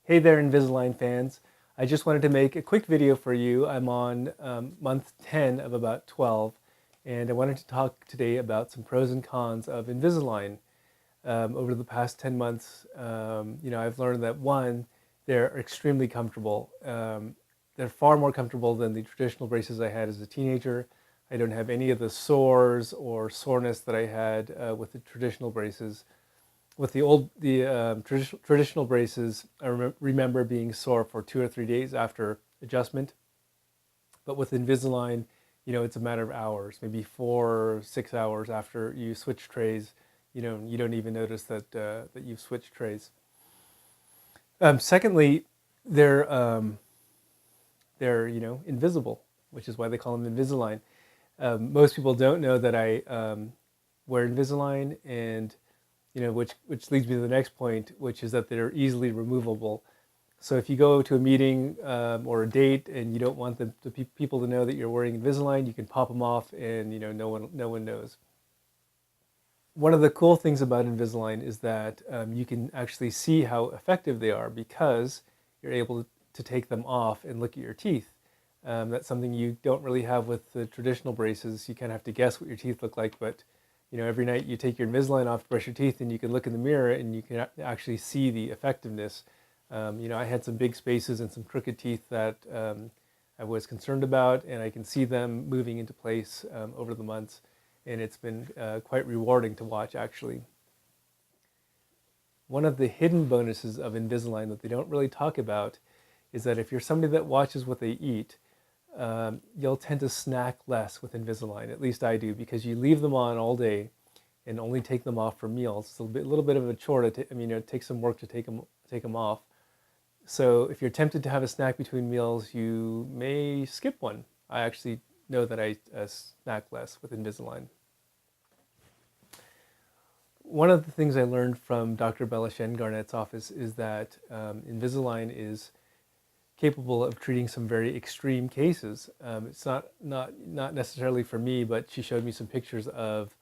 Hey there, Invisalign fans. I just wanted to make a quick video for you. I'm on month 10 of about 12, and I wanted to talk today about some pros and cons of Invisalign. Over the past 10 months, I've learned that one, they're extremely comfortable. They're far more comfortable than the traditional braces I had as a teenager. I don't have any of the sores or soreness that I had with the traditional braces. With the traditional braces, I remember being sore for 2 or 3 days after adjustment. But with Invisalign, it's a matter of hours, maybe 4 or 6 hours after you switch trays. You don't even notice that you've switched trays. Secondly, they're invisible, which is why they call them Invisalign. Most people don't know that I wear Invisalign, and which leads me to the next point, which is that they're easily removable. So if you go to a meeting or a date and you don't want the people to know that you're wearing Invisalign, you can pop them off, and no one knows. One of the cool things about Invisalign is that you can actually see how effective they are because you're able to take them off and look at your teeth. That's something you don't really have with the traditional braces. You kind of have to guess what your teeth look like, but every night you take your Invisalign off to brush your teeth and you can look in the mirror and you can actually see the effectiveness. I had some big spaces and some crooked teeth that I was concerned about, and I can see them moving into place over the months, and it's been quite rewarding to watch, actually. One of the hidden bonuses of Invisalign that they don't really talk about is that if you're somebody that watches what they eat, you'll tend to snack less with Invisalign. At least I do, because you leave them on all day and only take them off for meals. It's a little bit of a chore to it takes some work to take them off. So if you're tempted to have a snack between meals, you may skip one. I actually know that I snack less with Invisalign. One of the things I learned from Dr. Shen Garnett's office is that Invisalign is capable of treating some very extreme cases. It's not necessarily for me, but she showed me some pictures of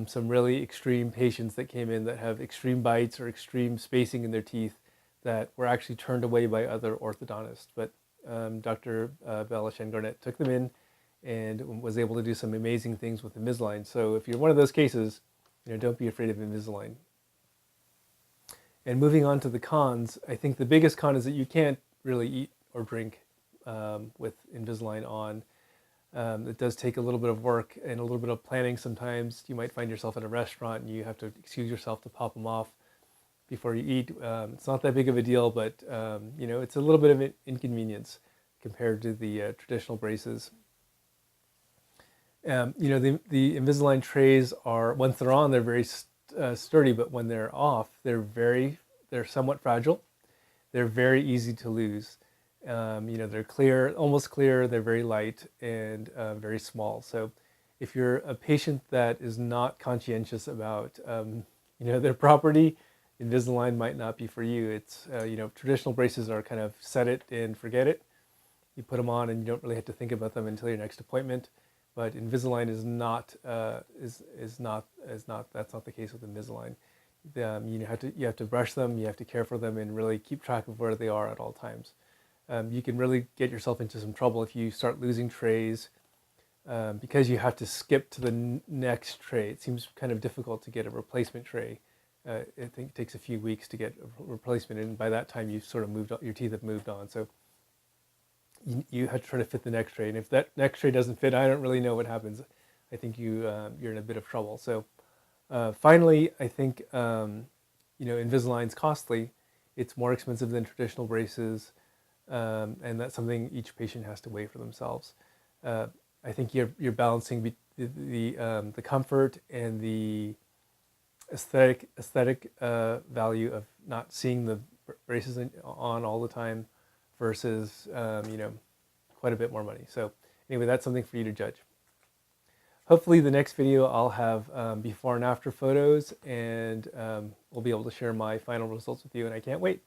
some really extreme patients that came in that have extreme bites or extreme spacing in their teeth that were actually turned away by other orthodontists. But Dr. Shen Garnett took them in and was able to do some amazing things with Invisalign. So if you're one of those cases, don't be afraid of Invisalign. And moving on to the cons, I think the biggest con is that you can't really eat or drink with Invisalign on. It does take a little bit of work and a little bit of planning sometimes. You might find yourself at a restaurant and you have to excuse yourself to pop them off before you eat. It's not that big of a deal, but it's a little bit of an inconvenience compared to the traditional braces. The Invisalign trays are, once they're on, they're very sturdy, but when they're off, they're somewhat fragile. They're very easy to lose. They're clear, almost clear. They're very light and very small. So if you're a patient that is not conscientious about their property, Invisalign might not be for you. It's traditional braces are kind of set it and forget it. You put them on and you don't really have to think about them until your next appointment. But Invisalign is not. That's not the case with Invisalign. You have to brush them, you have to care for them, and really keep track of where they are at all times. You can really get yourself into some trouble if you start losing trays because you have to skip to the next tray. It seems kind of difficult to get a replacement tray. I think it takes a few weeks to get a replacement, and by that time you've sort of moved on, your teeth have moved on. So you have to try to fit the next tray, and if that next tray doesn't fit, I don't really know what happens. I think you're in a bit of trouble. So finally, I think Invisalign's costly. It's more expensive than traditional braces, and that's something each patient has to weigh for themselves. I think you're balancing the comfort and the aesthetic value of not seeing the braces on all the time versus quite a bit more money. So anyway, that's something for you to judge. Hopefully the next video I'll have before and after photos, and we'll be able to share my final results with you, and I can't wait.